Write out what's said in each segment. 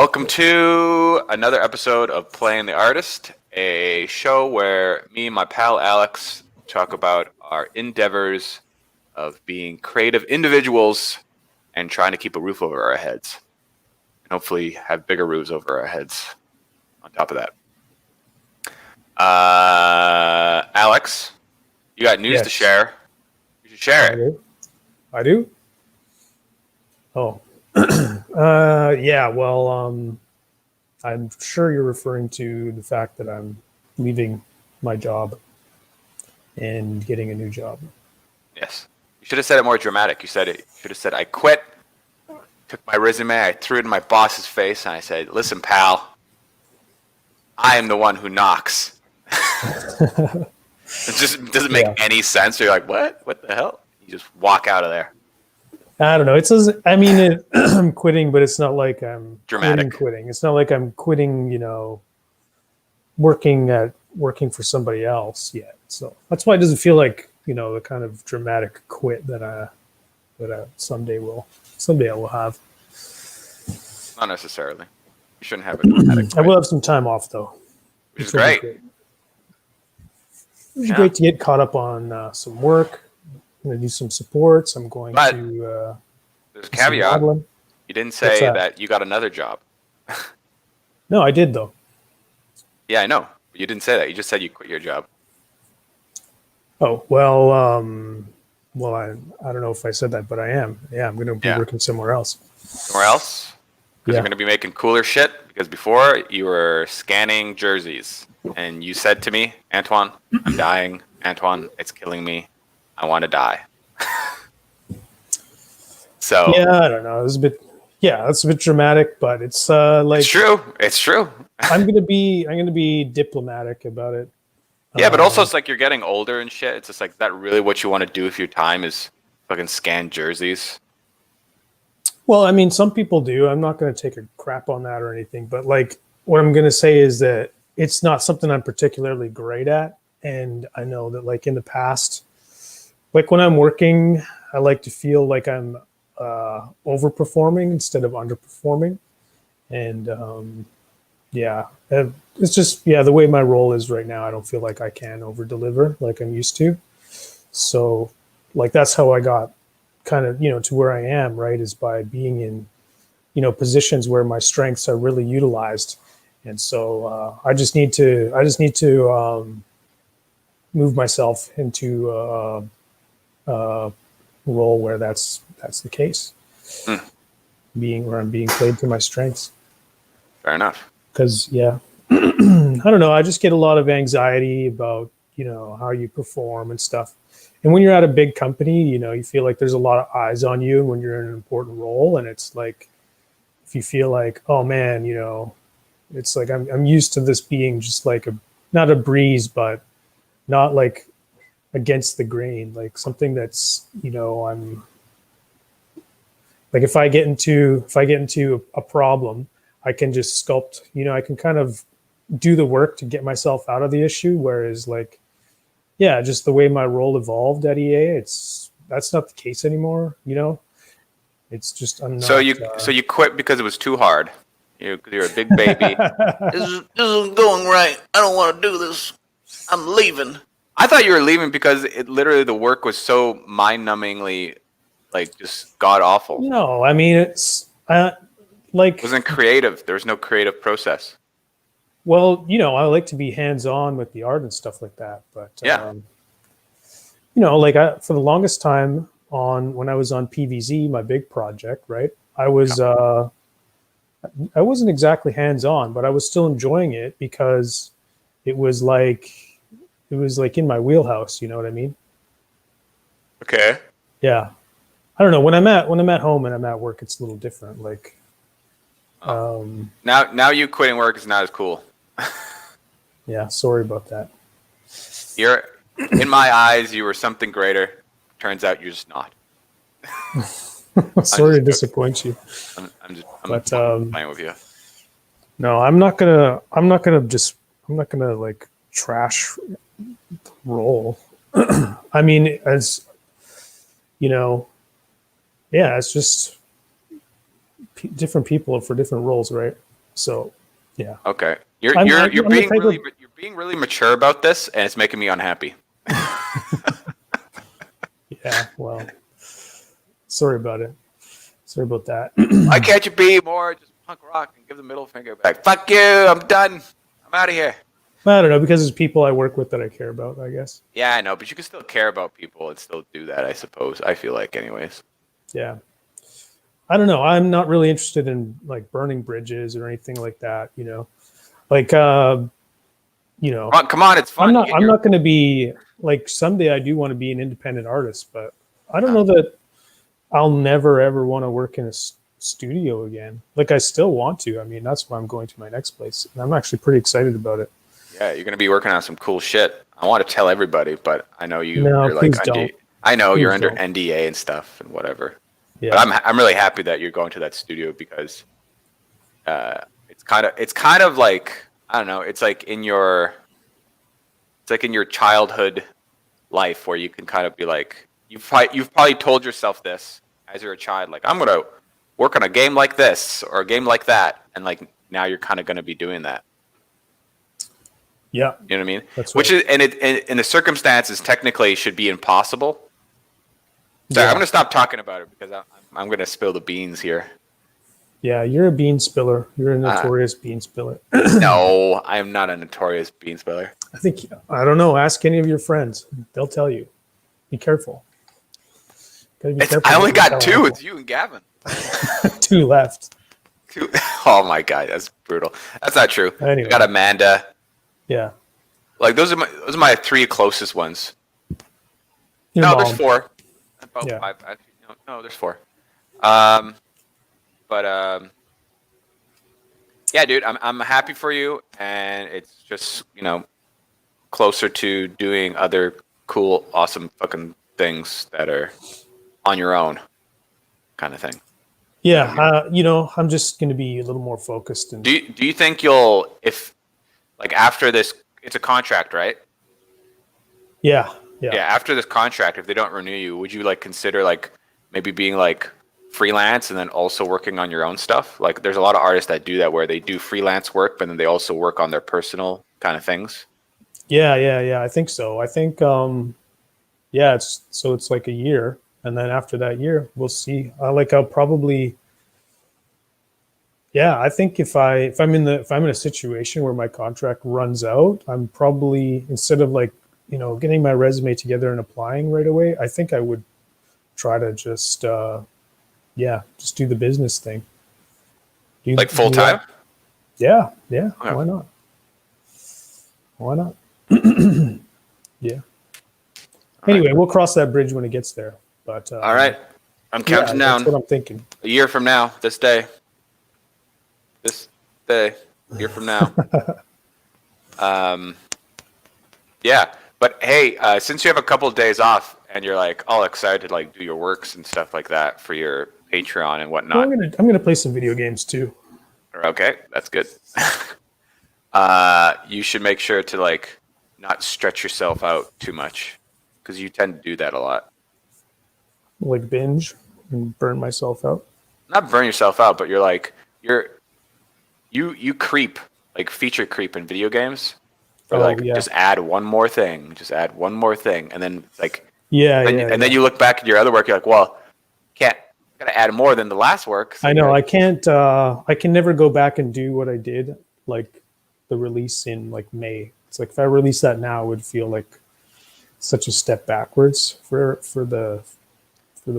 Welcome to another episode of Playing the Artist, a show where me and my pal Alex talk about our endeavors of being creative individuals and trying to keep a roof over our heads. And hopefully have bigger roofs over our heads on top of that. Alex, you got news to share. You should share it. I do? Oh. Yeah, well, I'm sure you're referring to the fact that I'm leaving my job and getting a new job. Yes. You should have said it more dramatic. You should have said, I quit, took my resume, I threw it in my boss's face, and I said, listen, pal, I am the one who knocks. It just doesn't make any sense. You're like, what? What the hell? You just walk out of there. I don't know. It says, I mean, I'm quitting, but it's not like I'm dramatic quitting. It's not like I'm quitting, working for somebody else yet. So that's why it doesn't feel like, the kind of dramatic quit that I someday I will have. Not necessarily. You shouldn't have a dramatic quit. I will have some time off though. Which is great. It would be great to get caught up on some work. I'm going to do some supports. I'm going to... there's a caveat. You didn't say that you got another job. No, I did, though. Yeah, I know. But you didn't say that. You just said you quit your job. Oh, well, I don't know if I said that, but I am. Yeah, I'm going to be working somewhere else. Somewhere else? Because you're going to be making cooler shit? Because before, you were scanning jerseys. And you said to me, Antoine, I'm dying. Antoine, it's killing me. I want to die. So yeah, I don't know. It's a bit dramatic, but it's like it's true. It's true. I'm gonna be diplomatic about it. Yeah, but also it's like you're getting older and shit. It's just like, is that really what you want to do if your time is fucking scan jerseys? Well, I mean, some people do. I'm not going to take a crap on that or anything, but like what I'm going to say is that it's not something I'm particularly great at, and I know that like in the past. Like when I'm working, I like to feel like I'm overperforming instead of underperforming. And it's just, the way my role is right now, I don't feel like I can over-deliver like I'm used to. So like that's how I got kind of, to where I am, right, is by being in, positions where my strengths are really utilized. And so I just need to move myself into role where that's the case, where I'm being played to my strengths. Fair enough. Because I don't know, I just get a lot of anxiety about how you perform and stuff. And when you're at a big company, you feel like there's a lot of eyes on you when you're in an important role, and it's like if you feel like, oh man, it's like I'm used to this being just like not a breeze, but not like against the grain, like something that's, I'm like, if I get into a problem, I can just sculpt, I can kind of do the work to get myself out of the issue. Whereas like, just the way my role evolved at EA, that's not the case anymore. It's just, I'm not. So you quit because it was too hard. You're a big baby. This isn't going right. I don't want to do this. I'm leaving. I thought you were leaving because the work was so mind-numbingly, like, just god-awful. No, I mean, it's, like... It wasn't creative. There was no creative process. Well, I like to be hands-on with the art and stuff like that. But, like, for the longest time when I was on PVZ, my big project, right, I wasn't exactly hands-on, but I was still enjoying it because it was like in my wheelhouse, you know what I mean? Okay. Yeah. I don't know. When I'm at home and I'm at work, it's a little different. Like, now you quitting work is not as cool. Yeah. Sorry about that. You're, in my eyes, you were something greater. Turns out you're just not. Sorry to disappoint you. I'm playing with you. No, I'm not gonna like trash role. I mean, as it's just different people for different roles, right? So, yeah. Okay. You're I'm being the type really of- you're being really mature about this, and it's making me unhappy. Yeah, well, sorry about it. Sorry about that. Why can't you be more just punk rock and give the middle finger back? Fuck you! I'm done. I'm out of here. I don't know, because it's people I work with that I care about, I guess. Yeah, I know, but you can still care about people and still do that, I suppose. I feel like, anyways. Yeah. I don't know. I'm not really interested in like burning bridges or anything like that, you know. Like Come on, it's fun. I'm not going to be like someday I do want to be an independent artist, but I don't know that I'll never ever want to work in a studio again. Like I still want to. I mean, that's why I'm going to my next place. And I'm actually pretty excited about it. Yeah, you're going to be working on some cool shit. I want to tell everybody, but I know No, you're like please don't. I know Please you're under don't. NDA and stuff and whatever. Yeah. But I'm really happy that you're going to that studio because it's kind of like, I don't know, it's like in your childhood life where you can kind of be like, you've probably told yourself this as you're a child, like I'm gonna work on a game like this or a game like that, and like now you're kind of gonna be doing that. Yeah. You know what I mean? That's Which right. is, and it in the circumstances technically should be impossible. So Yeah. I'm gonna stop talking about it because I'm gonna spill the beans here. Yeah, you're a bean spiller. You're a notorious bean spiller. No, I am not a notorious bean spiller. I don't know. Ask any of your friends. They'll tell you. Be careful. Gotta be careful I only what you got tell two. people. It's you and Gavin. 2 left. Two. Oh my god, that's brutal. That's not true. Anyway. I got Amanda. Yeah. Like those are my 3 closest ones. Your No, mom. there's 4. About Yeah. 5. Actually, no, there's 4. But yeah, dude, I'm happy for you, and it's just closer to doing other cool, awesome fucking things that are on your own, kind of thing. Yeah. I'm just going to be a little more focused. And Do you think you'll, if like after this, it's a contract, right? yeah. Yeah. After this contract, if they don't renew you, would you like consider like maybe being like freelance and then also working on your own stuff? Like there's a lot of artists that do that where they do freelance work, but then they also work on their personal kind of things. Yeah. I think so. I think, it's like a year. And then after that year, we'll see. I'll probably, I think if I'm in a situation where my contract runs out, I'm probably, instead of like, getting my resume together and applying right away, I think I would try to just do the business thing. Like full time? Yeah. Okay. Why not? Yeah. Anyway, we'll cross that bridge when it gets there. But All right. I'm counting down. That's what I'm thinking. A year from now, this day, a year from now. Yeah, but hey, since you have a couple of days off and you're like all excited to like do your works and stuff like that for your Patreon and Well, whatnot. I'm gonna play some video games too. Okay, that's good. You should make sure to like not stretch yourself out too much because you tend to do that a lot. Like binge and burn myself out. Not burn yourself out, but you creep, like feature creep in video games. Or just add one more thing, and then like then you look back at your other work, you're like, well, gotta add more than the last work. So I know I can't. I can never go back and do what I did, like the release in like May. It's like if I release that now, it would feel like such a step backwards for the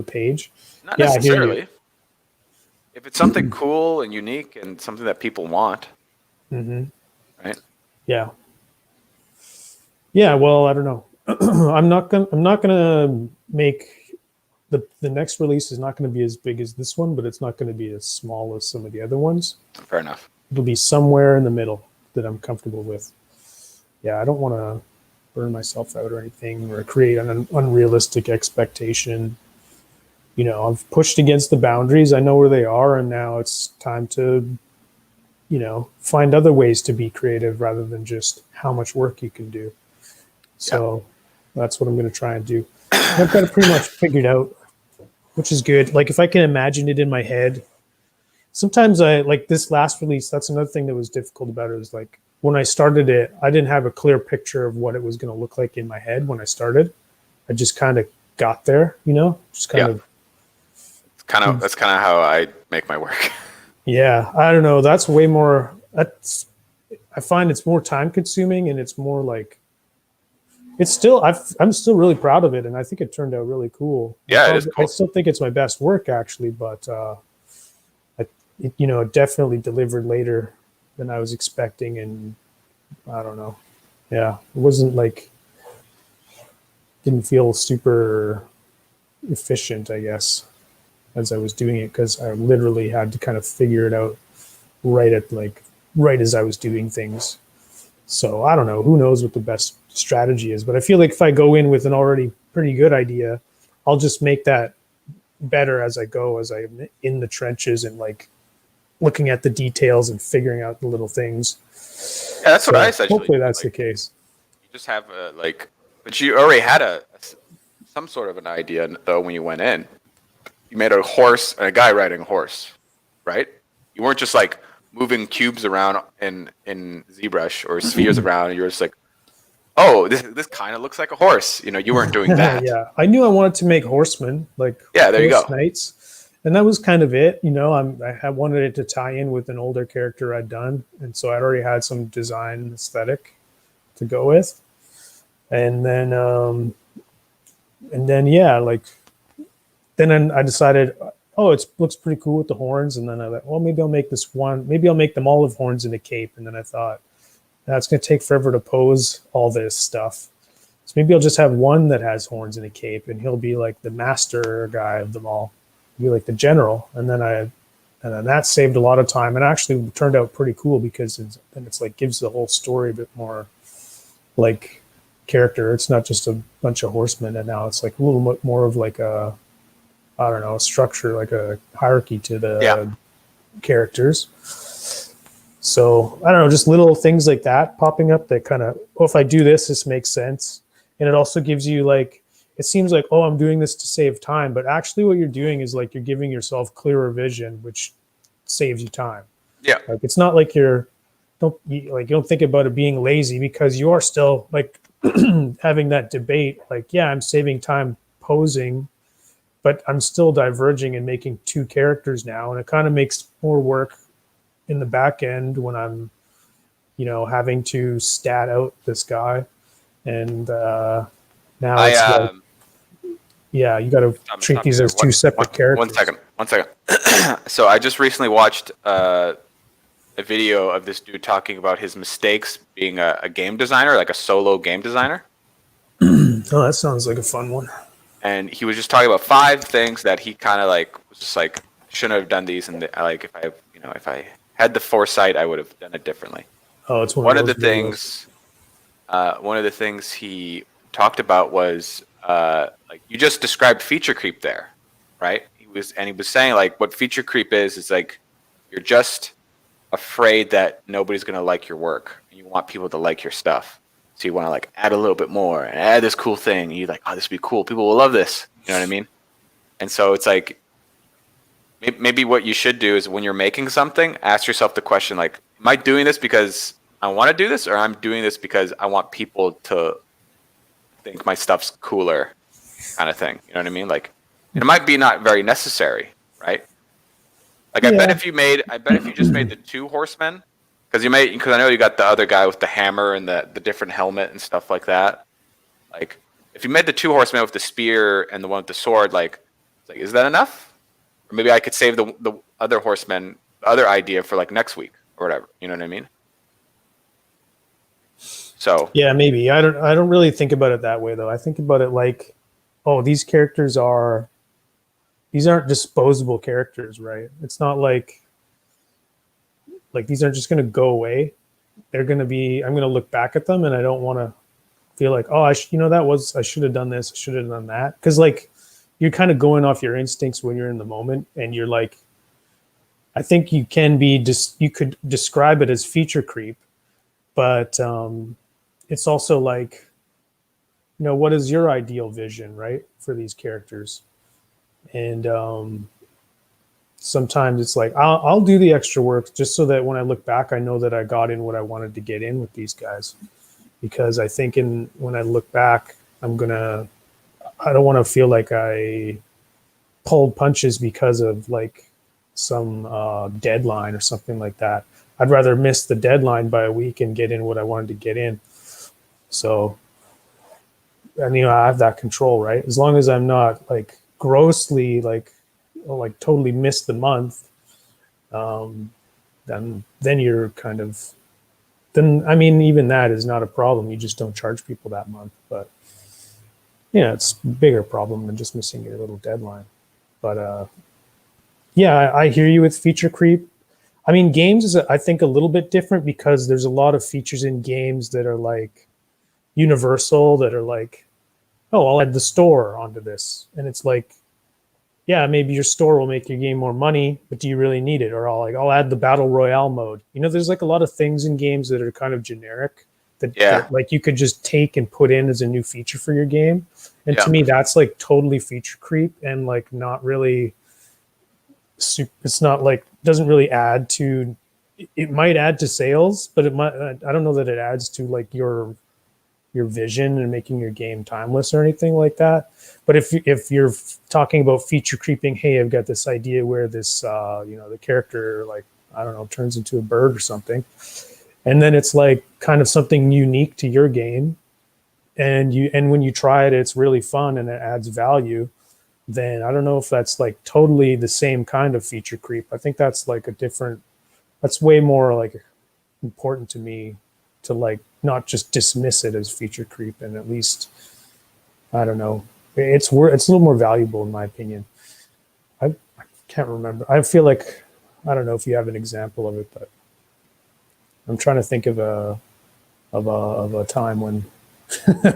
page. Not necessarily. If it's something cool and unique and something that people want, right? Yeah. Yeah. Well, I don't know. I'm not gonna make the next release is not going to be as big as this one, but it's not going to be as small as some of the other ones. Fair enough. It'll be somewhere in the middle that I'm comfortable with. Yeah, I don't want to burn myself out or anything or create an unrealistic expectation. I've pushed against the boundaries. I know where they are, and now it's time to, find other ways to be creative rather than just how much work you can do. So that's what I'm going to try and do. I've got it pretty much figured out, which is good. Like if I can imagine it in my head, sometimes I like this last release. That's another thing that was difficult about it. Was like when I started it, I didn't have a clear picture of what it was going to look like in my head when I started. I just kind of got there, just kind of. That's kind of how I make my work. Yeah, I don't know. That's way more. I find it's more time consuming, and it's more like. It's still. I'm still really proud of it, and I think it turned out really cool. Yeah, it is cool. I still think it's my best work actually, but it definitely delivered later than I was expecting, and I don't know. Yeah, it wasn't like didn't feel super efficient, I guess, as I was doing it because I literally had to kind of figure it out right as I was doing things. So I don't know. Who knows what the best strategy is? But I feel like if I go in with an already pretty good idea, I'll just make that better as I go, as I'm in the trenches and like looking at the details and figuring out the little things. Yeah, that's what I essentially. Hopefully that's the case. You just have but you already had some sort of an idea though when you went in. You made a horse and a guy riding a horse, right? You weren't just like moving cubes around in Zbrush or spheres around, and you were just like, oh, this kind of looks like a horse. You weren't doing that. Yeah, I knew I wanted to make horsemen, like there you go, knights, and that was kind of it. I wanted it to tie in with an older character I'd done, and so I'd already had some design aesthetic to go with, and then then I decided, oh, it looks pretty cool with the horns, and then I thought, well, maybe I'll make this one. Maybe I'll make them olive horns in a cape, and then I thought, that's going to take forever to pose all this stuff. So maybe I'll just have one that has horns and a cape, and he'll be like the master guy of them all. He'll be like the general, and then that saved a lot of time, and actually turned out pretty cool because it's like gives the whole story a bit more like character. It's not just a bunch of horsemen, and now it's like a little bit more of like a structure, like a hierarchy to the characters. So I don't know, just little things like that popping up that kind of, if I do this makes sense. And it also gives you like, it seems like, oh, I'm doing this to save time, but actually what you're doing is like you're giving yourself clearer vision, which saves you time. Yeah. Like it's not like you don't think about it being lazy, because you are still like having that debate, like, yeah, I'm saving time posing, but I'm still diverging and making two characters now. And it kind of makes more work in the back end when I'm, having to stat out this guy. And now you got to treat these as two separate characters. One second. So I just recently watched a video of this dude talking about his mistakes being a game designer, like a solo game designer. Oh, that sounds like a fun one. And he was just talking about 5 things that he kind of like was just like, shouldn't have done these, and if I had the foresight, I would have done it differently. Oh, it's one of the things. One of the things he talked about was like you just described feature creep there, right? He was saying like what feature creep is like you're just afraid that nobody's gonna like your work, and you want people to like your stuff. So you want to like add a little bit more and add this cool thing. And you're like, oh, this would be cool. People will love this. You know what I mean? And so it's like, maybe what you should do is when you're making something, ask yourself the question, like, am I doing this because I want to do this, or I'm doing this because I want people to think my stuff's cooler, kind of thing. You know what I mean? Like, it might be not very necessary, right? Like, yeah. I bet if you just made the 2 horsemen, because I know you got the other guy with the hammer and the different helmet and stuff like that. Like, if you made the 2 horsemen with the spear and the one with the sword, like is that enough? Or maybe I could save the other horsemen, the other idea for like next week or whatever. You know what I mean? So yeah, maybe. I don't really think about it that way though. I think about it like, oh, these aren't disposable characters, right? It's not like these aren't just going to go away. They're going to be, I'm going to look back at them and I don't want to feel like, oh, I should have done this. I should have done that. Cause like you're kind of going off your instincts when you're in the moment, and you're like, I think you could describe it as feature creep, but it's also like, what is your ideal vision, right, for these characters? And sometimes it's like I'll do the extra work just so that when I look back, I know that I got in what I wanted to get in with these guys. Because I think when I look back, I don't want to feel like I pulled punches because of like some deadline or something like that. I'd rather miss the deadline by a week and get in what I wanted to get in. So, and I have that control, right? As long as I'm not like grossly like totally missed the month, then you're kind of I mean, even that is not a problem. You just don't charge people that month, but it's a bigger problem than just missing your little deadline. But yeah, I hear you with feature creep. I mean, games is, I think, a little bit different because there's a lot of features in games that are like universal, that are like, oh, I'll add the store onto this. And it's like, yeah, maybe your store will make your game more money, but do you really need it? Or I'll add the battle royale mode. There's like a lot of things in games that are kind of generic that like you could just take and put in as a new feature for your game. And to me, that's like totally feature creep and like not really. It's not like doesn't really add to. It might add to sales, but it might. I don't know that it adds to like your vision and making your game timeless or anything like that. But if you're talking about feature creeping, hey, I've got this idea where this the character, like, I don't know, turns into a bird or something, and then it's like kind of something unique to your game, and when you try it, it's really fun and it adds value. Then I don't know if that's like totally the same kind of feature creep. I think that's like that's way more like important to me to like not just dismiss it as feature creep, and at least, I don't know, it's a little more valuable in my opinion. I can't remember. I feel like, I don't know if you have an example of it, but I'm trying to think of a time when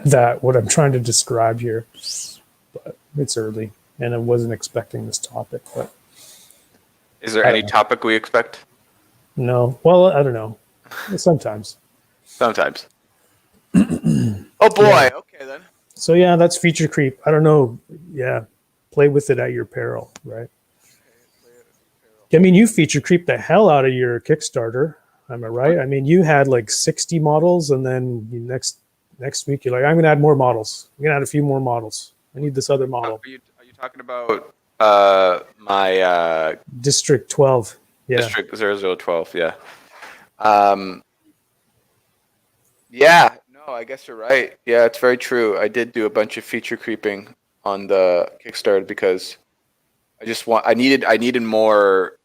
that what I'm trying to describe here, but it's early and I wasn't expecting this topic. But is there any topic we expect? No. Well, I don't know. Sometimes. Oh boy. Yeah. Okay then. So yeah, that's feature creep. I don't know. Yeah, play with it at your peril, right? I mean, you feature creep the hell out of your Kickstarter. Am I right? I mean, you had like 60 models, and then next week you're like, I'm gonna add more models. I'm gonna add a few more models. I need this other model. Are you talking about my District 12? Yeah. District 0012. Yeah. Yeah. No, I guess you're right. Yeah, it's very true. I did do a bunch of feature creeping on the Kickstarter because I needed more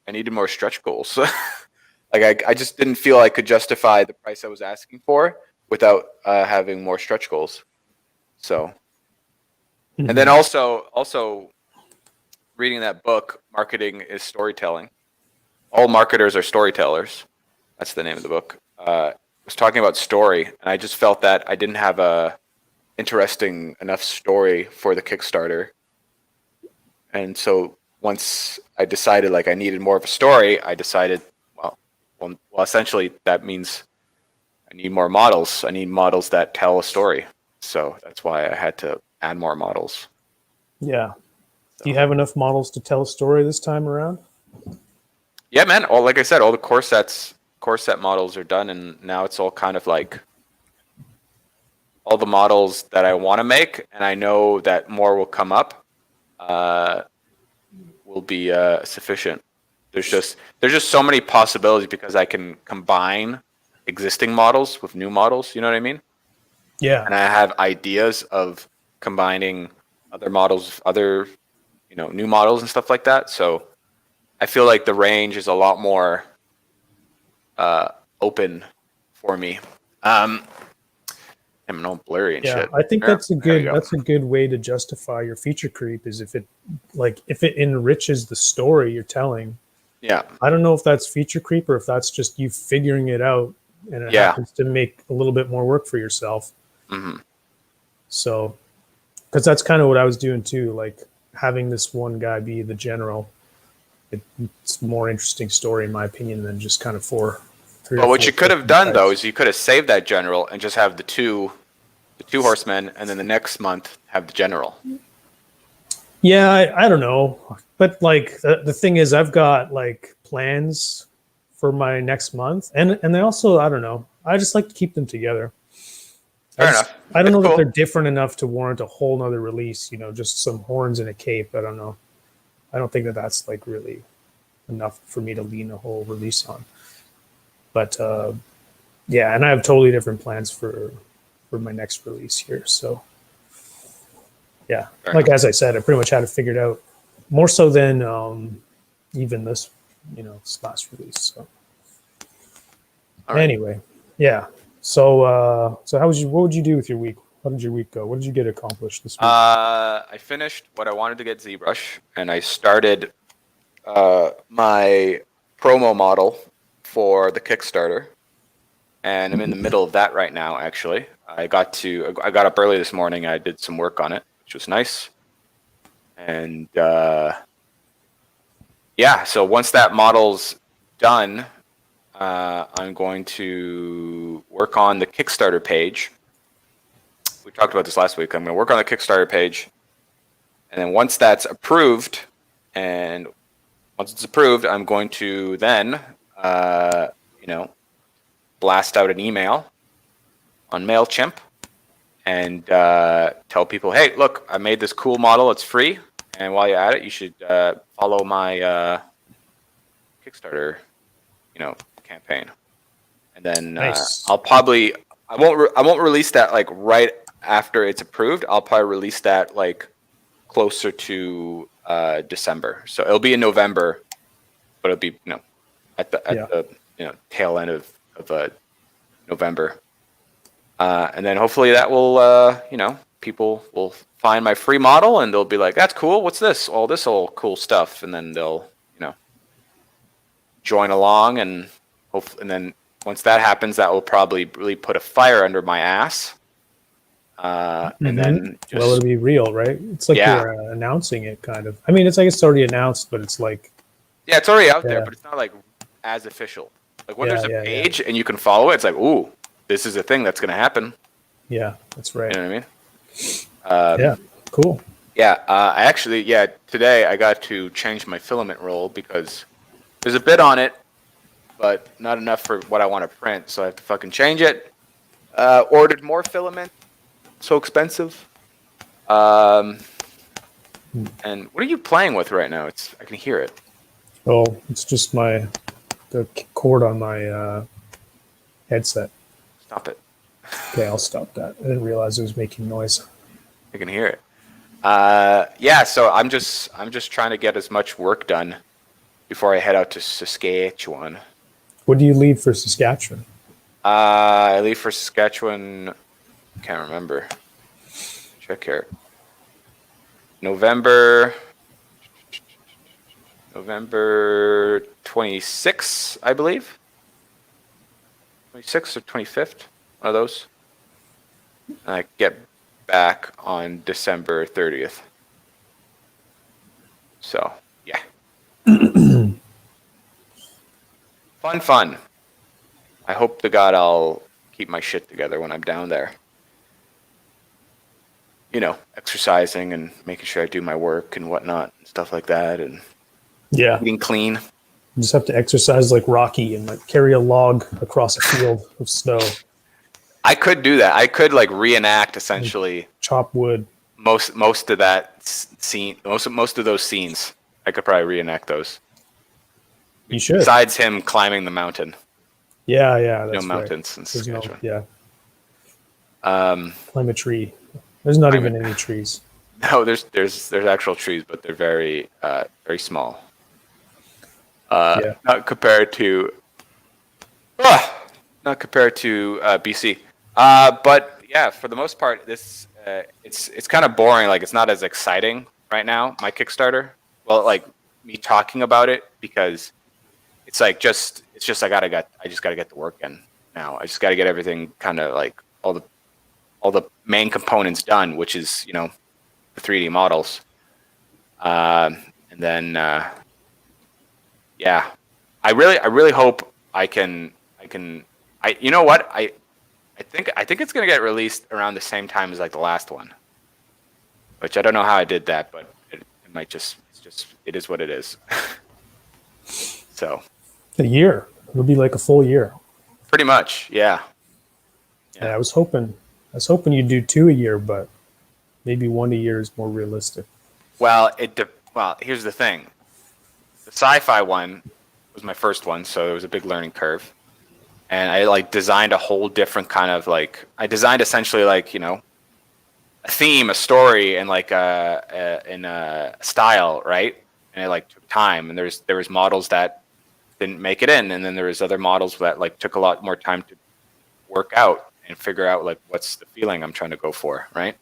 stretch goals. Like I just didn't feel I could justify the price I was asking for without having more stretch goals. So, and then also reading that book, Marketing is Storytelling. All marketers are storytellers. That's the name of the book. Was talking about story, and I just felt that I didn't have a interesting enough story for the Kickstarter. And so once I decided like I needed more of a story, I decided, well, essentially that means I need more models. I need models that tell a story. So that's why I had to add more models. Yeah. Do you have enough models to tell a story this time around? Yeah, man. Like I said, all the core set models are done, and now it's all kind of like all the models that I want to make, and I know that more will come up, will be sufficient. There's just so many possibilities because I can combine existing models with new models. You know what I mean? Yeah. And I have ideas of combining other models, other new models and stuff like that. So I feel like the range is a lot more open for me. I'm all blurry and shit. I think that's a good way to justify your feature creep is if it enriches the story you're telling. Yeah. I don't know if that's feature creep or if that's just you figuring it out and it happens to make a little bit more work for yourself. Mm-hmm. So, because that's kind of what I was doing too, like having this one guy be the general. It's a more interesting story in my opinion than just kind of Well, what you could have done though is you could have saved that general and just have the two horsemen, and then the next month have the general. Yeah, I don't know, but like the thing is, I've got like plans for my next month, and they also, I don't know, I just like to keep them together. Fair enough. I don't It's know that they're cool. different enough to warrant a whole nother release. You know, just some horns and a cape. I don't know. I don't think that that's like really enough for me to lean a whole release on. But yeah, and I have totally different plans for my next release here. So yeah, Fair like enough. as I said, I pretty much had it figured out more so than even this, this last release. So All right. anyway, yeah. So how was you? What would you do with your week? How did your week go? What did you get accomplished this week? I finished what I wanted to get ZBrush, and I started my promo model for the Kickstarter, and I'm in the middle of that right now. Actually, I got up early this morning. I did some work on it, which was nice, and yeah. So once that model's done, I'm going to work on the Kickstarter page. We talked about this last week. I'm going to work on the Kickstarter page, and then once that's approved, and once it's approved, I'm going to then, blast out an email on MailChimp and tell people, hey, look, I made this cool model. It's free. And while you're at it, you should follow my Kickstarter, campaign. And then Nice. I won't release that like right after it's approved. I'll probably release that like closer to December. So it'll be in November, but it'll be at Yeah. the tail end of November, and then hopefully that will people will find my free model and they'll be like, that's cool. What's this? All this old cool stuff, and then they'll join along, and hopefully, and then once that happens, that will probably really put a fire under my ass. And then just, Well, it'll be real, right? It's like yeah. you're announcing it, kind of. I mean, it's like it's already announced, but it's like, Yeah, it's already out there, yeah, but it's not like as official. Like when yeah, there's a yeah, yeah, page and you can follow it, it's like, ooh, this is a thing that's going to happen. yeah. That's right. You know what I mean? Yeah, cool. Yeah, I actually, today I got to change my filament roll because there's a bit on it, but not enough for what I want to print, so I have to fucking change it. Ordered more filament, so expensive. And what are you playing with right now? I can hear it. Oh, it's just the cord on my headset. Stop it. Okay, I'll stop that. I didn't realize it was making noise. I can hear it. Yeah, so I'm just trying to get as much work done before I head out to Saskatchewan. What do you leave for Saskatchewan? I leave for Saskatchewan. Can't remember. Check here. November 26th, I believe. 26th or 25th, one of those. And I get back on December 30th. So, yeah. Fun. I hope to God I'll keep my shit together when I'm down there. Exercising and making sure I do my work and whatnot, and stuff like that, and Yeah, eating clean. you just have to exercise like Rocky and like carry a log across a field of snow, I could do that. I could like reenact essentially chop wood. most of that scene, most of those scenes. I could probably reenact those. You should. Besides him climbing the mountain, Yeah, that's right. mountains in There's Saskatchewan. Climb a tree. There's not Climb even it. any trees. No, there's actual trees, but they're very very small. Yeah. Not compared to BC. But yeah, for the most part, this it's kind of boring. Like it's not as exciting right now. My Kickstarter. Well, like me talking about it because it's like it's just I just gotta get the work in now. I just gotta get everything kind of like all the main components done, which is the 3D models, and then yeah, I really hope I can you know what I think it's gonna get released around the same time as like the last one, which I don't know how I did that, but it is what it is. So A year. It'll be like a full year. pretty much, yeah. Yeah, I was hoping you'd do 2 a year, but maybe 1 a year is more realistic. Well, here's the thing. The sci-fi one was my first one, so it was a big learning curve. And I like designed a whole different kind of like, I designed essentially like, a theme, a story, and like a style, right? And it like took time. And there was models that didn't make it in, and then there was other models that like took a lot more time to work out and figure out like what's the feeling I'm trying to go for, right?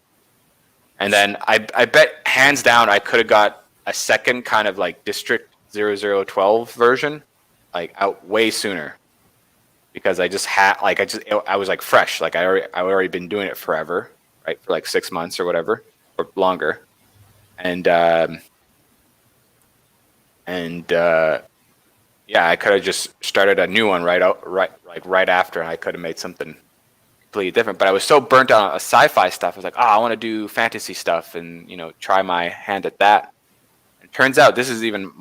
And then I bet hands down I could have got a second kind of like District 0012 version like out way sooner, because I just had like I was like fresh, like I already been doing it forever, right, for like 6 months or whatever or longer, and yeah, I could have just started a new one right after, and I could have made something completely different. But I was so burnt out on sci-fi stuff. I was like, I want to do fantasy stuff and try my hand at that. And turns out this is even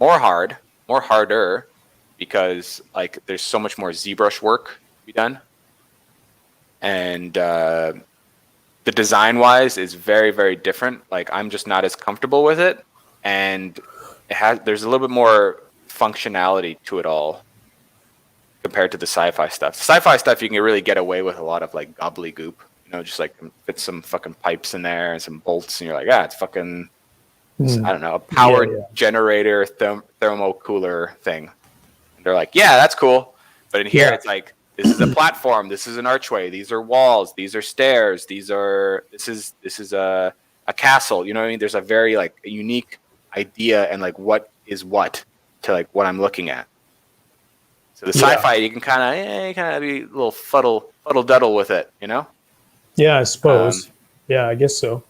harder, because like there's so much more ZBrush work to be done, and the design wise is very, very different. Like I'm just not as comfortable with it, and there's a little bit more functionality to it all compared to the sci-fi stuff. The sci-fi stuff you can really get away with a lot of like gobbledygook, just like fit some fucking pipes in there and some bolts, and you're like, it's fucking I don't know, a powered generator thermocooler thing. And they're like, yeah, that's cool. But in here it's like, this is a platform, this is an archway, these are walls, these are stairs, this is a castle. You know what I mean? There's a very like a unique idea and like what is what to like what I'm looking at. So the sci-fi, you can kind of be a little fuddle-duddle with it, Yeah, I suppose. Yeah, I guess so.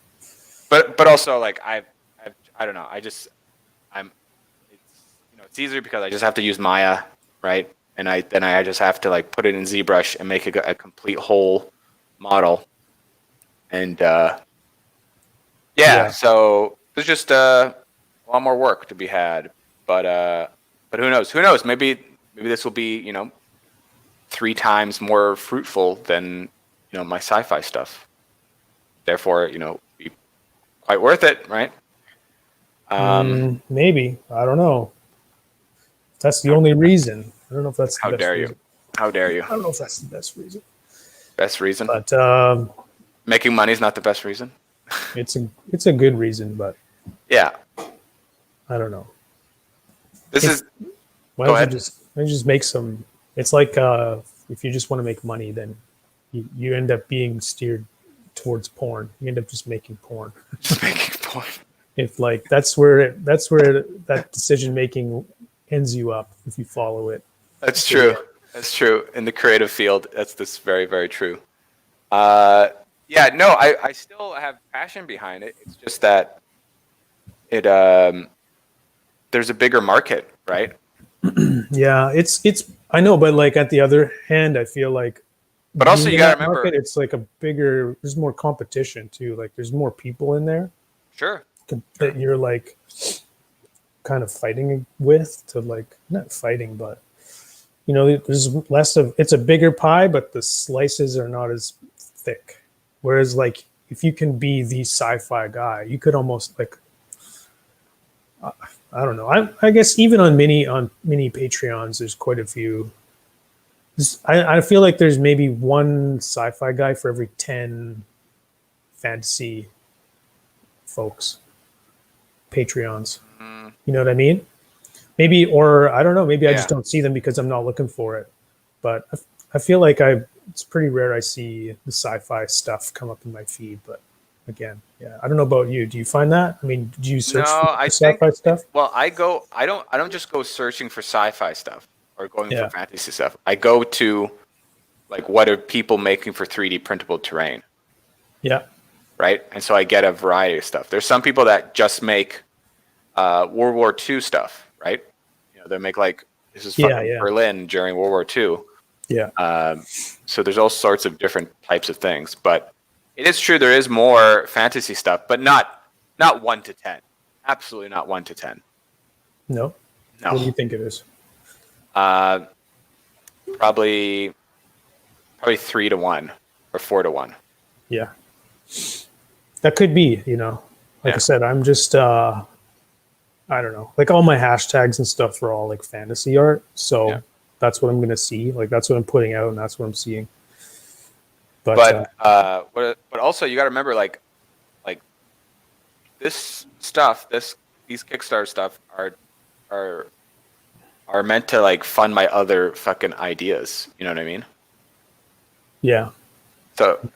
But also like I don't know. It's easier because I just have to use Maya, right? And I just have to like put it in ZBrush and make a complete whole model. And so there's just a lot more work to be had. But who knows? Who knows? Maybe this will be 3 times more fruitful than my sci-fi stuff. Therefore, be quite worth it, right? Maybe. I don't know. That's the only reason. I don't know if that's the How best dare reason. you? How dare you? I don't know if that's the best reason. Best reason? But making money is not the best reason. it's a good reason, but Yeah. I don't know. Why don't you just make some? It's like if you just want to make money, then you end up being steered towards porn. You end up just making porn. Just making porn. If like that's where that decision making ends you up if you follow it. That's true. That's true. In the creative field, that's very, very true. I still have passion behind it. It's just that there's a bigger market, right? Yeah, it's I know, but like at the other hand, I feel like, but also you gotta remember, it's like there's more competition too. Like there's more people in there. Sure. That you're like kind of fighting with, to like not fighting, but there's less of, it's a bigger pie, but the slices are not as thick. Whereas like if you can be the sci-fi guy, you could almost like I don't know. I guess even on mini Patreons, there's quite a few. I feel like there's maybe one sci-fi guy for every 10 fantasy folks. Patreons. You know what I mean? Maybe, or I don't know, maybe I just don't see them because I'm not looking for it. But I feel like it's pretty rare I see the sci-fi stuff come up in my feed. But again, I don't know about you. Do you find that? I mean, do you search for sci-fi stuff? Well, I don't just go searching for sci-fi stuff or going for fantasy stuff. I go to like, what are people making for 3D printable terrain? Yeah. Right. And so I get a variety of stuff. There's some people that just make World War II stuff, right? They make like, this is fucking Berlin during World War II. Yeah. So there's all sorts of different types of things, but it is true there is more fantasy stuff, but not 1 to 10. absolutely not 1 to 10. No. No. What do you think it is? Probably 3 to 1 or 4 to 1. Yeah. That could be, like I said, I'm just, I don't know, like all my hashtags and stuff are all like fantasy art. So that's what I'm going to see. Like that's what I'm putting out and that's what I'm seeing. But also you got to remember like this stuff, these Kickstarter stuff are meant to like fund my other fucking ideas. You know what I mean? Yeah. So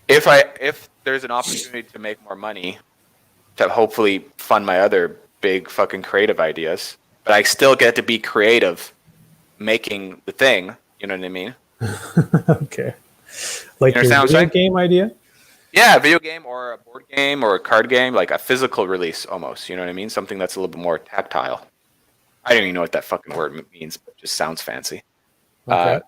if there's an opportunity to make more money to hopefully fund my other big fucking creative ideas, but I still get to be creative making the thing, you know what I mean? Okay. Like You your understand what I'm video saying? game idea? Yeah, a video game or a board game or a card game, like a physical release almost, you know what I mean? Something that's a little bit more tactile. I don't even know what that fucking word means, but it just sounds fancy. Okay.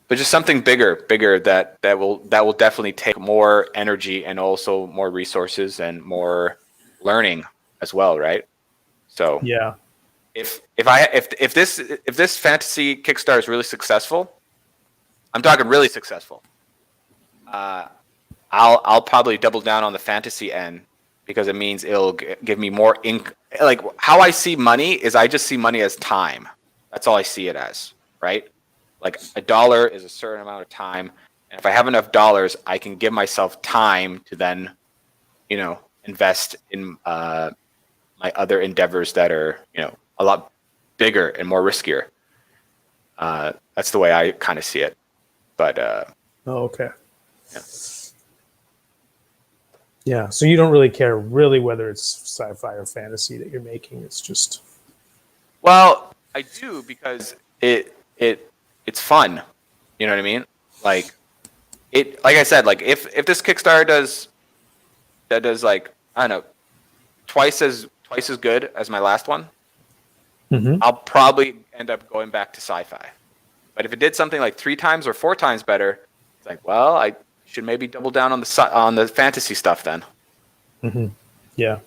But just something bigger that will definitely take more energy and also more resources and more learning as well, right? So Yeah. if this fantasy Kickstarter is really successful, I'm talking really successful. I'll probably double down on the fantasy end because it means it'll give me more ink. Like how I see money is I just see money as time. That's all I see it as, right? Like $1 is a certain amount of time, and if I have enough dollars, I can give myself time to then, invest in my other endeavors that are, a lot bigger and more riskier. That's the way I kind of see it. But Okay. yeah. Yeah. So you don't really care really whether it's sci-fi or fantasy that you're making. It's just. Well, I do because it's fun. You know what I mean? Like I said, like if this Kickstarter does like, I don't know, twice as good as my last one, I'll probably end up going back to sci-fi. But if it did something like 3 times or 4 times better, it's like, well, I should maybe double down on the fantasy stuff then. Yeah.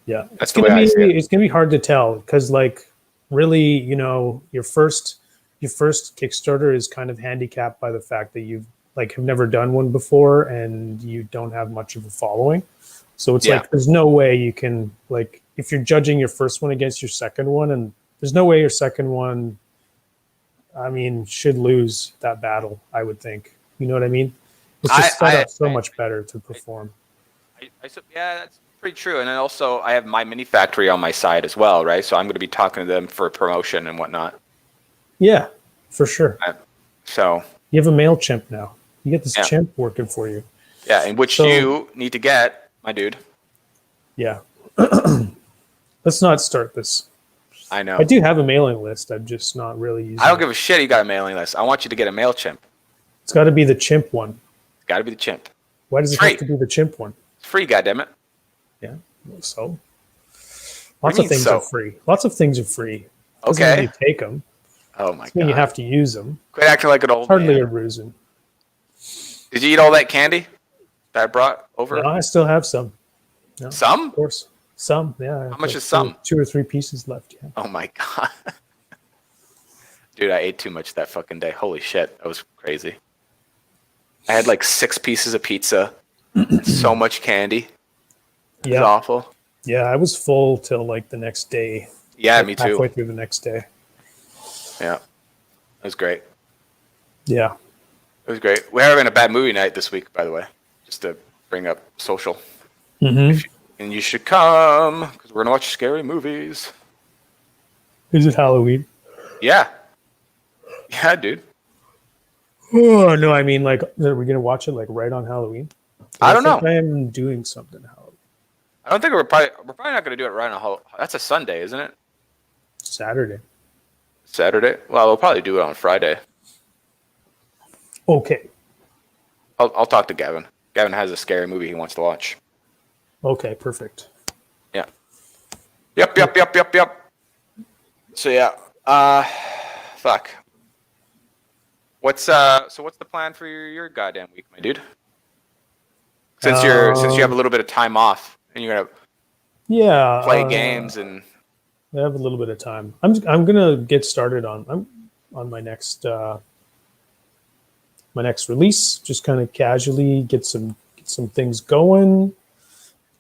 Yeah. That's the way I see it. It's gonna be hard to tell because like really, your first Kickstarter is kind of handicapped by the fact that you've like have never done one before and you don't have much of a following. So it's like there's no way you can like if you're judging your first one against your second one, and there's no way your second one, I mean, should lose that battle, I would think. You know what I mean? It's just set up so much better to perform. Yeah, that's pretty true. And then also I have my mini factory on my side as well, right? So I'm going to be talking to them for promotion and whatnot. Yeah, for sure. So you have a MailChimp now. You get this chimp working for you. Yeah, in which you need to get, my dude. Yeah. Let's not start this. I know. I do have a mailing list. I'm just not really using I don't give a shit you got a mailing list. I want you to get a MailChimp. It's got to be the chimp one. It's got to be the chimp. Why does it have to be the chimp one? It's free, goddammit. Yeah. So lots of things are free. Lots of things are free. Doesn't Okay. mean you take them. Oh my god. You have to use them. Quit acting like an old Hardly man. a reason. Did you eat all that candy that I brought over? No, I still have some. No, some? Of course. Some, yeah. How much is some? 2 or 3 pieces left, yeah. Oh my god. Dude, I ate too much that fucking day. Holy shit. That was crazy. I had like 6 pieces of pizza. So much candy. It was awful. Yeah, I was full till like the next day. Yeah, like me too. Halfway through the next day. Yeah. It was great. Yeah. It was great. We're having a bad movie night this week, by the way, just to bring up social. And you should come because we're going to watch scary movies. Is it Halloween? Yeah. Yeah, dude. Oh, no, I mean, like, are we going to watch it like right on Halloween? I don't know. I am doing something Halloween. I don't think we're probably not going to do it right on Halloween. That's a Sunday, isn't it? Saturday. Well, we'll probably do it on Friday. Okay. I'll talk to Gavin. Gavin has a scary movie he wants to watch. Okay, perfect. Yeah. Yep. So yeah. Fuck. What's the plan for your goddamn week, my dude? Since you have a little bit of time off and you're gonna Yeah, play games and. I have a little bit of time. I'm gonna get started on my next release. Just kind of casually get some things going.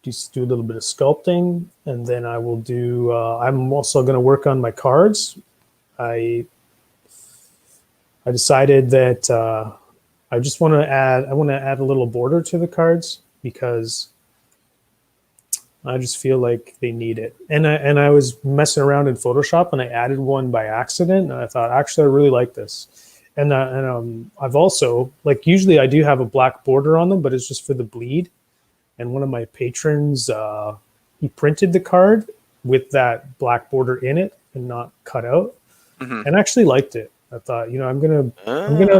Just do a little bit of sculpting, and then I will do. I'm also going to work on my cards. I decided that I just want to add. I want to add a little border to the cards because I just feel like they need it. And I was messing around in Photoshop and I added one by accident, and I thought actually I really like this. And I've also, like, usually I do have a black border on them, but it's just for the bleed. And one of my patrons, he printed the card with that black border in it and not cut out, and I actually liked it. I thought, I'm gonna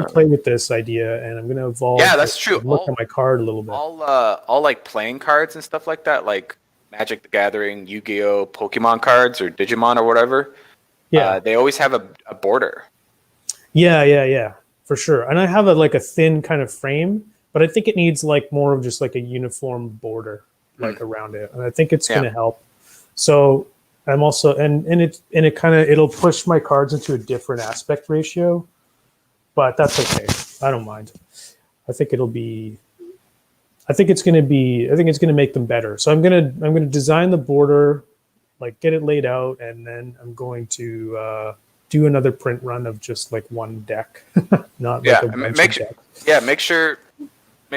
play with this idea, and I'm gonna evolve. Yeah, that's true. Look at my card a little bit. All like playing cards and stuff like that, like Magic the Gathering, Yu-Gi-Oh, Pokemon cards, or Digimon or whatever. Yeah, they always have a border. Yeah, for sure. And I have a thin kind of frame, but I think it needs like more of just like a uniform border like around it, and I think it's going to help. So I'm also and it kind of it'll push my cards into a different aspect ratio, but that's okay. I don't mind. I think it's going to make them better. So I'm going to design the border, like get it laid out, and then I'm going to do another print run of just like one deck, not like a bunch of decks. Yeah, make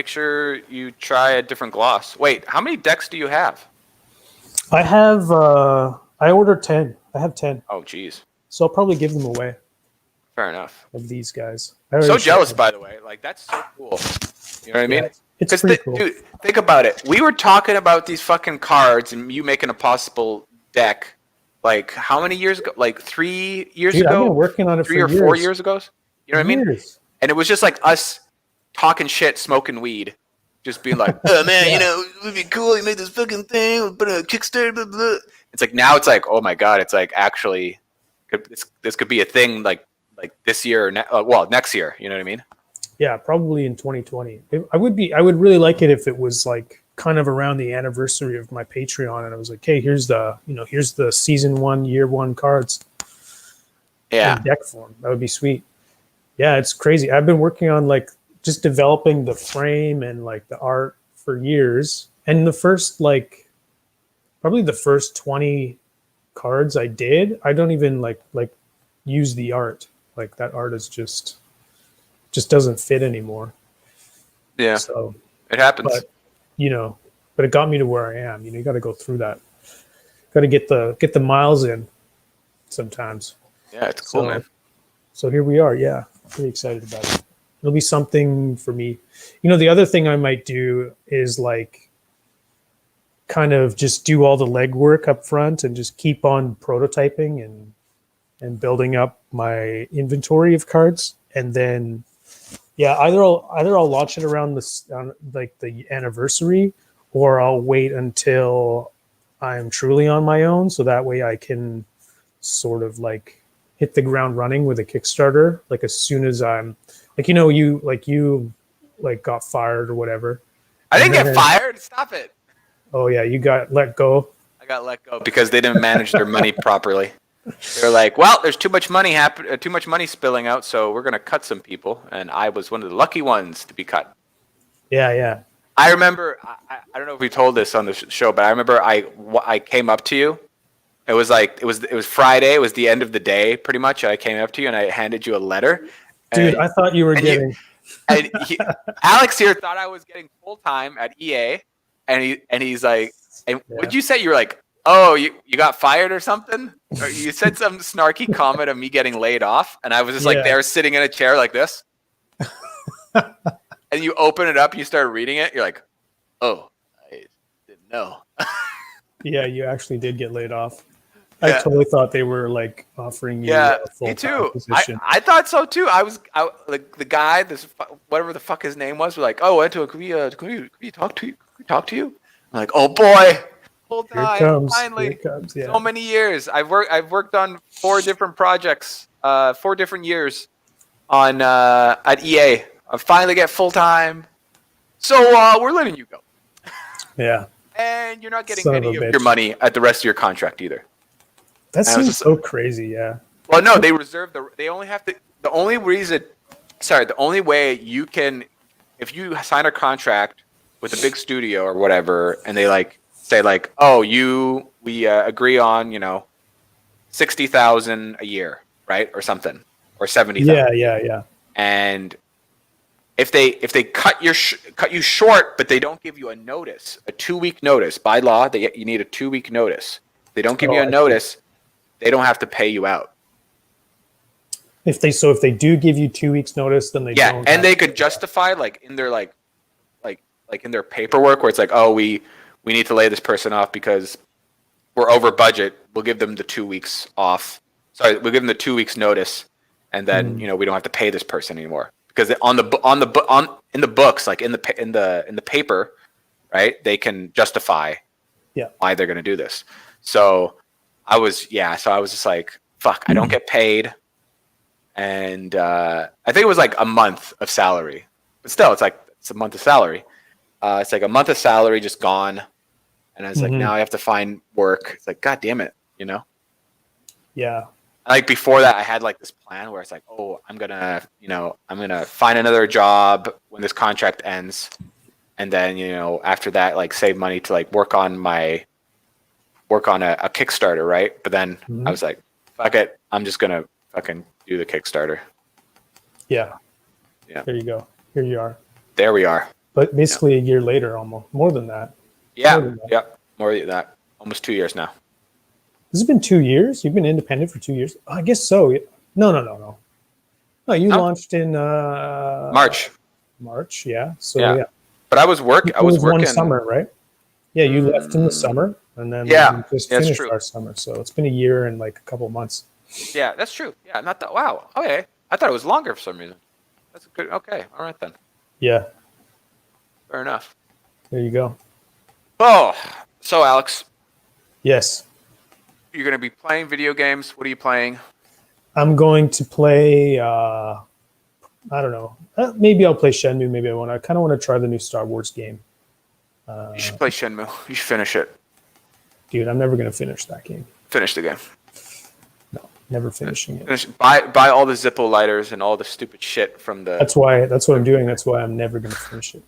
sure you try a different gloss. Wait, how many decks do you have? I have I ordered 10. I have 10. Oh, geez. So I'll probably give them away. Fair enough. Of these guys. So jealous, by the way. Like, that's so cool. You know what I mean? It's pretty cool. Dude, think about it. We were talking about these fucking cards and you making a possible deck. Like, how many years ago? Like 3 years ago? I've been working on it 3 or 4 years ago? You know what I mean? And it was just like us talking shit, smoking weed. Just being like, oh man, it would be cool. You made this fucking thing. We'll put a Kickstarter, blah, blah. It's like, now it's like, oh my God, it's like actually, this could be a thing like this year or next year. You know what I mean? Yeah, probably in 2020. I would really like it if it was like kind of around the anniversary of my Patreon, and I was like, hey, here's the season 1, year 1 cards. Yeah. In deck form. That would be sweet. Yeah, it's crazy. I've been working on like just developing the frame and like the art for years. And the first probably the first 20 cards I did, I don't even like use the art. Like that art is just doesn't fit anymore. Yeah. So it happens. But it got me to where I am. You got to go through that. Got to get the miles in sometimes. Yeah, it's cool, man. So here we are. Yeah, pretty excited about it. It'll be something for me. The other thing I might do is like kind of just do all the legwork up front and just keep on prototyping and building up my inventory of cards, and then either I'll launch it around the anniversary, or I'll wait until I'm truly on my own, so that way I can sort of like hit the ground running with a Kickstarter, like as soon as I'm you got fired or whatever. I didn't get fired. Stop it. Oh yeah, you got let go. I got let go because they didn't manage their money properly. They're like, well, there's too much money too much money spilling out, so we're gonna cut some people, and I was one of the lucky ones to be cut. Yeah. I remember. I don't know if we told this on the show, but I remember I came up to you. It was Friday. It was the end of the day, pretty much. I came up to you and I handed you a letter. Dude, I thought you were getting. Alex here thought I was getting full time at EA, and he's like, what'd you say? You were like, oh, you got fired or something? Or you said some snarky comment of me getting laid off, and I was just like there sitting in a chair like this. And you open it up, and you start reading it. You're like, oh, I didn't know. Yeah, you actually did get laid off. I totally thought they were like offering you a full-time position. I thought so too. I like the guy, whatever the fuck his name was like, oh, Antoine, can we talk to you? Can we talk to you? I'm like, oh boy, full time. Finally, here it comes. Yeah. So many years. I've worked on 4 different projects, 4 different years on at EA. I finally get full time. So we're letting you go. Yeah. and you're not getting Son of any a of bitch. your money at the rest of your contract either. That And I was seems just- so crazy. Yeah. Well, no, they reserve they only have to. The only way you can, if you sign a contract with a big studio or whatever, and they like say like, oh, we agree on 60,000 a year, right, or something, or 70,000. Yeah. And if they cut you short, but they don't give you a notice, a 2-week notice by law, you need a 2-week notice. They don't give you a notice, they don't have to pay you out. If they do give you 2 weeks notice, then they don't. And they could justify like in their like in their paperwork where it's like, oh, we need to lay this person off because we're over budget. We'll give them the 2 weeks off. Sorry, we'll give them the 2 weeks notice, and then we don't have to pay this person anymore because in the books, like in the paper, right? They can justify why they're going to do this. So I was just like, fuck, I don't get paid. And I think it was like a month of salary, but still, it's a month of salary. It's like a month of salary just gone, and I was like, now I have to find work. It's like, god damn it, Yeah. Like before that, I had like this plan where it's like, oh, I'm gonna find another job when this contract ends, and then after that, like save money to like work on a Kickstarter, right? But then I was like, fuck it, I'm just gonna fucking do the Kickstarter. Yeah. Yeah. There you go. Here you are. There we are. But basically a year later, almost more than that. Yeah. More than that. Almost 2 years now. This has been 2 years. You've been independent for 2 years. I guess so. No. No, you launched in March. March, yeah. So yeah. But I was working. one summer, right? Yeah, you left in the summer, and then we just finished our summer. So it's been a year and like a couple months. Yeah, that's true. Yeah, not that. Wow. Okay, I thought it was longer for some reason. That's good. Okay, all right then. Yeah. Fair enough. There you go. Oh, so Alex, Yes. you're going to be playing video games. What are you playing? I'm going to play. I don't know. Maybe I'll play Shenmue. Maybe I kind of want to try the new Star Wars game. You should play Shenmue. You should finish it. Dude, I'm never going to finish that game. Finish the game. No, never finishing it. Finish. Buy all the Zippo lighters and all the stupid shit from the. That's what I'm doing. That's why I'm never going to finish it.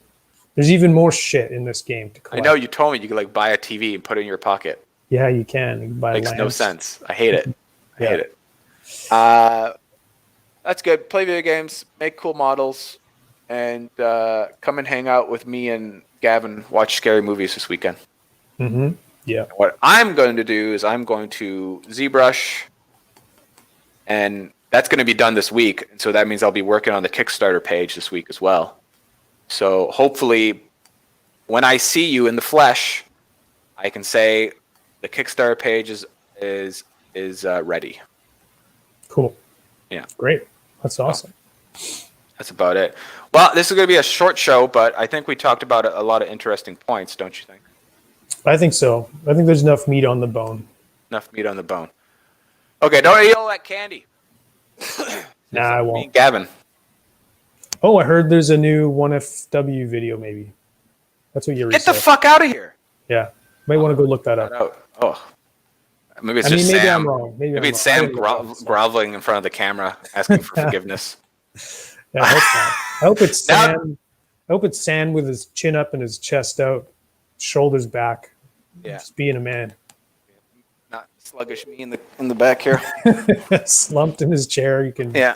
There's even more shit in this game to collect. I know you told me you could like buy a TV and put it in your pocket. Yeah, you can. You can buy Makes no lamps. sense. I hate it. I Yeah. hate it. That's good. Play video games, make cool models, and come and hang out with me and Gavin. Watch scary movies this weekend. Mm-hmm. Yeah. What I'm going to do is I'm going to Zbrush, and that's going to be done this week. And so that means I'll be working on the Kickstarter page this week as well. So hopefully, when I see you in the flesh, I can say the Kickstarter page is ready. Cool. Yeah. Great. That's awesome. That's about it. Well, this is going to be a short show, but I think we talked about a lot of interesting points, don't you think? I think so. I think there's enough meat on the bone. Enough meat on the bone. Okay, don't eat all that candy. Nah, I Me won't. and Gavin. Oh, I heard there's a new 1FW video, maybe. That's what Yuri Get said. the fuck out of here. Yeah. Might want to go look that up. Oh. Maybe it's I mean, just maybe Sam. I'm wrong. Maybe it's Sam groveling in front of the camera, asking for forgiveness. Yeah, I hope not. I hope it's Now- Sam. I hope it's Sam with his chin up and his chest out, shoulders back. Yeah. Just being a man. Not sluggish me in the back here. Slumped in his chair. You can Yeah.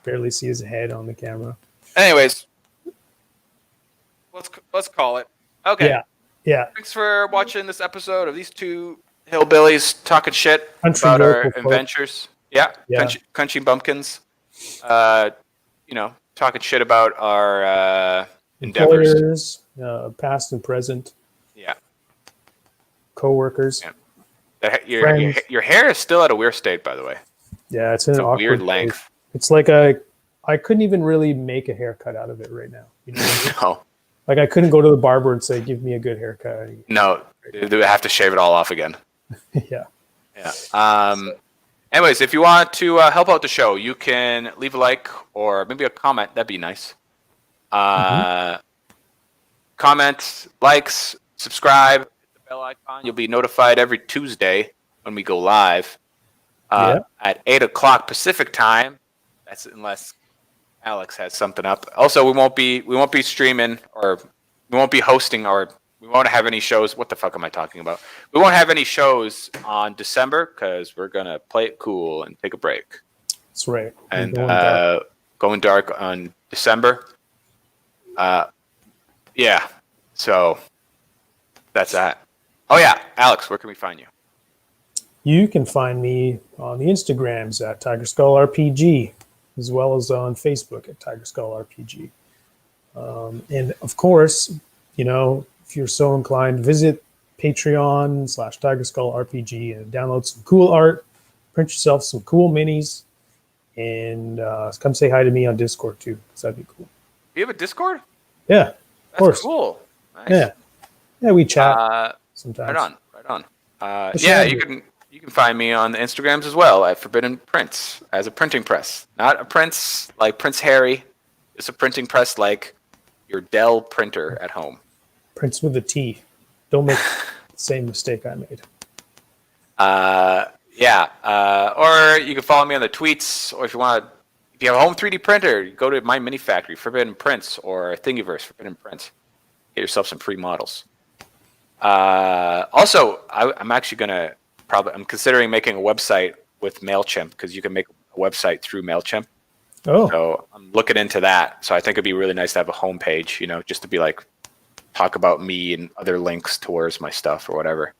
barely see his head on the camera. Anyways, let's call it. Okay. Yeah. Yeah. Thanks for watching this episode of these two hillbillies talking shit Country about our local folk. adventures. Yeah. Yeah. Country bumpkins. Talking shit about our endeavors. Employers, past and present, Yeah. coworkers. Yeah. Friends. Your hair is still at a weird state, by the way. Yeah, it's in It's an a awkward weird place. length. It's like I couldn't even really make a haircut out of it right now. You know what I mean? No. Like I couldn't go to the barber and say, "Give me a good haircut." No. They have to shave it all off again. Yeah. Yeah. Anyways, if you want to help out the show, you can leave a like or maybe a comment. That'd be nice. Comments, likes, subscribe, hit the bell icon. You'll be notified every Tuesday when we go live at 8 o'clock Pacific time. That's unless Alex has something up. Also, we won't be streaming, or we won't be hosting, or we won't have any shows. What the fuck am I talking about? We won't have any shows on December because we're gonna play it cool and take a break. That's right. And going dark on December. Yeah. So that's that. Oh yeah, Alex, where can we find you? You can find me on the Instagrams at Tiger Skull RPG, as well as on Facebook at Tiger Skull RPG. And of course, if you're so inclined, visit Patreon/Tiger Skull RPG and download some cool art, print yourself some cool minis, and come say hi to me on Discord too, because that'd be cool. You have a Discord? Yeah, of course. Cool. Nice. Yeah, we chat sometimes. Right on. Yeah, you can find me on the Instagrams as well at Forbidden Prints as a printing press. Not a prince like Prince Harry. It's a printing press like your Dell printer at home. Prince with a T. Don't make the same mistake I made. Or you can follow me on the tweets, or if you have a home 3D printer, you go to my mini factory, Forbidden Prints, or Thingiverse, Forbidden Prints. Get yourself some free models. Also, I'm actually I'm considering making a website with MailChimp, because you can make a website through MailChimp. Oh. So I'm looking into that. So I think it'd be really nice to have a homepage, just to be like, talk about me and other links towards my stuff or whatever.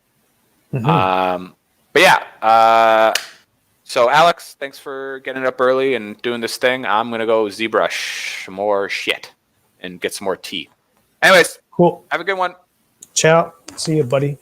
Mm-hmm. But yeah, so Alex, thanks for getting up early and doing this thing. I'm going to go Zbrush some more shit and get some more tea. Anyways, cool. Have a good one. Ciao. See you, buddy.